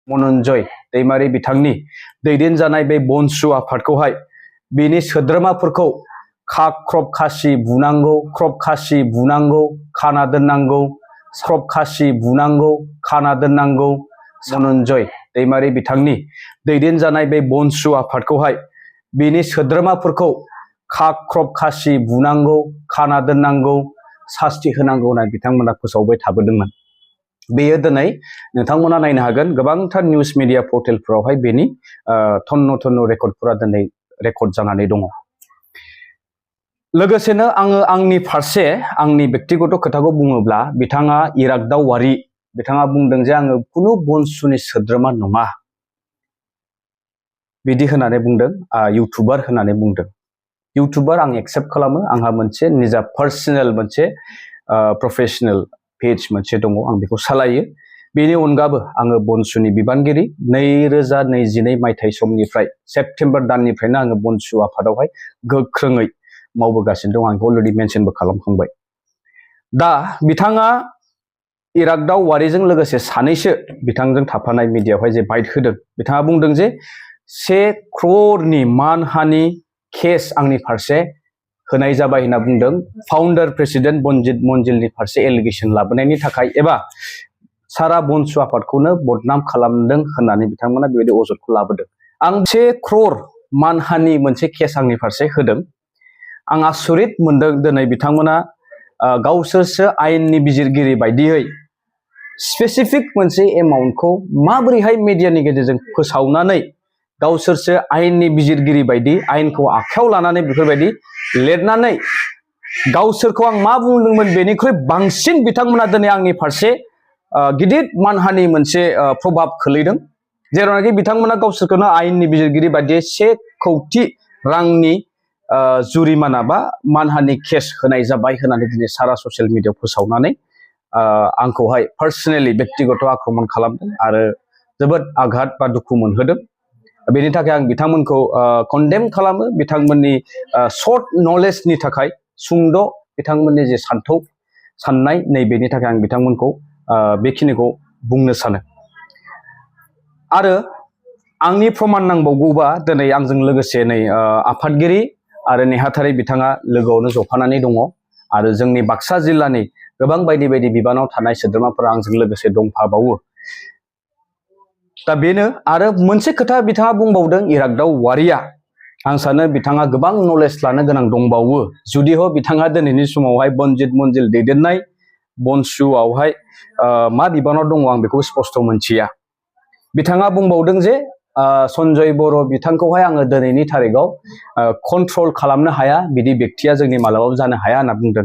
मनन्जय दैमारि बिथांनि दैदेनजानाय बे बनसु आफादखौहाय बेनि सोद्रोमाफोरखौ ख्रब खासि बुनांगौ, ख्रब खासि बुनांगौ, खाना दोननांगौ, ख्रब खासि बुनांगौ, खाना दोननांगौ। मनन्जय दैमारि बिथांनि दैदेनजानाय बे बनसु आफादखौहाय बेनि सोद्रोमाफोरखौ ख्रब खासि बुनांगौ, खाना दोननांगौ, सास्ति होनांगौ होननानै बिथांमोना फोसावबाय थाबोदोंमोन। बेयो दिनै नोंथांमोना नायनो हागोन गोबांथार निउस मिडिया पर्टेलफोरावहाय बेनि थन्न थन्न रेकर्डफोरा दिनै रेकर्ड जानानै दङ। लोगोसेनो आङो आंनि फारसे आंनि व्यक्तिगत खोथाखौ बुङोब्ला बिथाङा इरागदावारि बिथाङा बुंदों जे आङो खुनु बनसुनि सोद्रोमा नङा बिदि होननानै बुंदों, इउटुबार होननानै बुंदों। इउटुबार आं एक्सेप्ट खालामो, आंहा मोनसे निजा पार्सनेल मोनसे प्रफेशनेल पेज मोनसे दङ, आं बेखौ सालायो। बेनि अनगाबो आङो बनसुनि बिबानगिरि 2022 मायथाइ समनिफ्राय सेप्तेम्बर दाननिफ्रायनो आङो बनसु आफादावहाय गोख्रोङै मावबोगासिनो दं। आं अलरेडि मेनसनबो खालामखांबाय। दा बिथाङा इरागदावारिजों लोगोसे सानैसो बिथांजों थाफानाय मिडियायावहाय जे बाइट होदों, बिथाङा बुंदों जे 1 crore मानहानि केस आंनि फारसे होनाय जाबाय होनना बुंदों। फाउन्डार प्रेसिडेन्ट बनजित मन्जिलनि फारसे एलिगेसन लाबोनायनि थाखाय एबा सारा बनसु आफादखौनो बदनाम खालामदों होननानै बिथांमोना बेबायदि अजदखौ लाबोदों। आं 1 crore मानहानि मोनसे केस आंनि फारसे होदों। आं आसरित मोनदों दिनै बिथांमोना गावसोरसो आयेननि बिजिरगिरि बायदियै स्पेसिफिक मोनसे एमाउन्टखौ माबोरैहाय मिडियानि गेजेरजों फोसावनानै गावसोरसो आयेननि बिजिरगिरि बायदि आयेनखौ आखायाव लानानै बेफोरबायदि लिरनानै गावसोरखौ आं मा बुंदोंमोन बेनिख्रुइ बांसिन बिथांमोना दिनै आंनि फारसे गिदिर मानहानि मोनसे प्रभाब खोलैदों। जेरावनाखि बिथांमोना गावसोरखौनो आयेननि बिजिरगिरि बायदियै 1 कौटि रांनि जुरिमाना बा मानहानि केस होनाय जाबाय होननानै दिनै सारा ससियेल मिडियायाव फोसावनानै आंखौहाय पार्सनेलि व्यक्तिगत आक्रमण खालामदों आरो जोबोद आघात बा दुखु मोनहोदों। बेनि थाखाय आं बिथांमोनखौ कन्डेम खालामो। बिथांमोननि सर्ट नलेजनि थाखाय, सुंद' बिथांमोननि जे साननाय नैबेनि थाखाय आं बिथांमोनखौ बेखिनिखौ बुंनो सानो। आरो आंनि प्रमान नांबावगौबा दिनै आंजों लोगोसे नै आफादगिरि आरो नेहाथारि बिथाङा लोगोआवनो जफानानै दङ आरो जोंनि बाक्सा जिल्लानि गोबां बायदि बायदि बिबानाव थानाय सोद्रोमाफोरा आंजों लोगोसे दंफाबावो। दा बेनो आरो मोनसे खोथा बिथाङा बुंबावदों इरागदावारिया, आं सानो बिथाङा गोबां नलेज लानो गोनां दंबावो। जुदिह बिथाङा दिनैनि समावहाय बनजित मन्जिल दैदेननाय बनसुआवहाय मा बिबानाव दङ आं बेखौ स्पष्ट मोनथिया। बिथाङा बुंबावदों जे सन्जय बर' बिथांखौहाय आङो दिनैनि थारिखआव कन्ट्रल खालामनो हाया, बिदि बेक्तिया जोंनि मालाबाबो जानो हाया होनना बुंदों।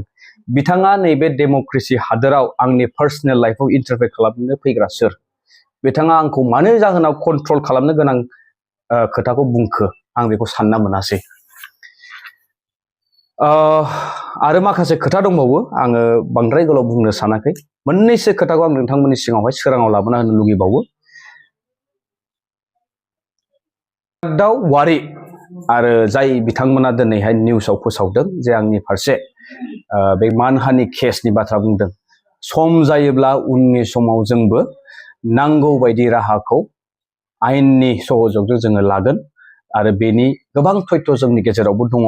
बिथाङा नैबे डेम'क्रेसि हादोराव आंनि पार्सनेल लाइफआव इन्टारफेयर खालामनो फैग्रा सोर? बिथाङा आंखौ मानो जाहोनाव कन्ट्रल खालामनो गोनां खोथाखौ बुंखो आं बेखौ सानना मोनासै। आरो माखासे खोथा दंबावो, आङो बांद्राय गोलाव बुंनो सानाखै। मोननैसो खोथाखौ आं नोंथांमोननि सिगाङावहाय सोराङाव लाबोना होनो लुगैबावो। इरागदावारि आरो जाय बिथांमोना दिनैहाय निउसाव फोसावदों जे आंनि फारसे बे मानहानि केसनि बाथ्रा बुंदों, सम जायोब्ला उननि समाव जोंबो नांगौ बायदि राहाखौ आयेननि सहजोंजों जोङो लागोन आरो बेनि गोबां तथ्य जोंनि गेजेरावबो दङ।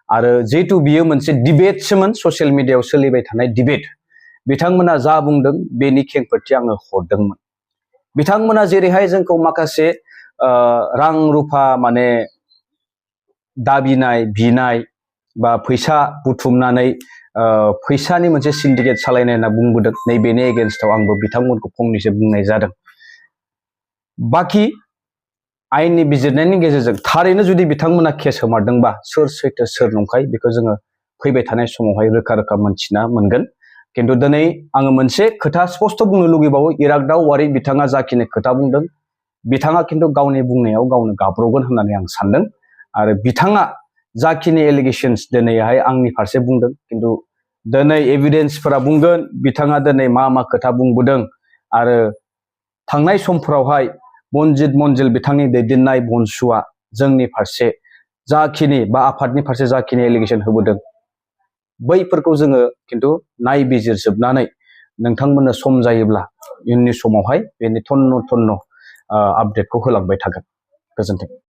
आरो जिहेतु बियो मोनसे डिबेटसोमोन, ससियेल मिडियायाव सोलिबाय थानाय डिबेट, बिथांमोना जा बुंदों बेनि खेंफोरथि आङो हरदोंमोन। बिथांमोना जेरैहाय जोंखौ माखासे रां रुफा माने दाबिनाय बिनाय बा फैसा बुथुमनानै फैसानि मोनसे सिन्डिकेट सालायनाय होनना बुंबोदों, नैबेनि एगेन्स्टआव आंबो बिथांमोनखौ फंनैसो बुंनाय जादों। बाखि आयेननि बिजिरनायनि गेजेरजों थारैनो जुदि बिथांमोना केस होमारदोंबा सोर सैथो सोर नंखाय बेखौ जोङो फैबाय थानाय समावहाय रोखा रोखा मोनथिना मोनगोन। खिन्थु दिनै आङो मोनसे खोथा स्पष्ट बुंनो लुगैबावो, इरागदावारि बिथाङा जाखिनि खोथा बुंदों बिथाङा खिन्थु गावनि बुंनायाव गावनो गाब्रगोन होननानै आं सानदों। आरो बिथाङा जाखिनि एलिगेसन्स दिनैहाय आंनि फारसे बुंदों, खिन्थु दिनै एभिडेन्सफोरा बुंगोन बिथाङा दिनै मा मा खोथा बुंबोदों आरो थांनाय समफोरावहाय बनजित मन्जिल बिथांनि दैदेननाय बनसुआ जोंनि फारसे जाखिनि बा आफादनि फारसे जाखिनि एलिगेसन होबोदों बैफोरखौ जोङो खिन्थु नायबिजिरजोबनानै नोंथांमोननो सम जायोब्ला इयुननि समावहाय बेनि थन्न थन्न आपडेटखौ होलांबाय थागोन। गोजोन्थों।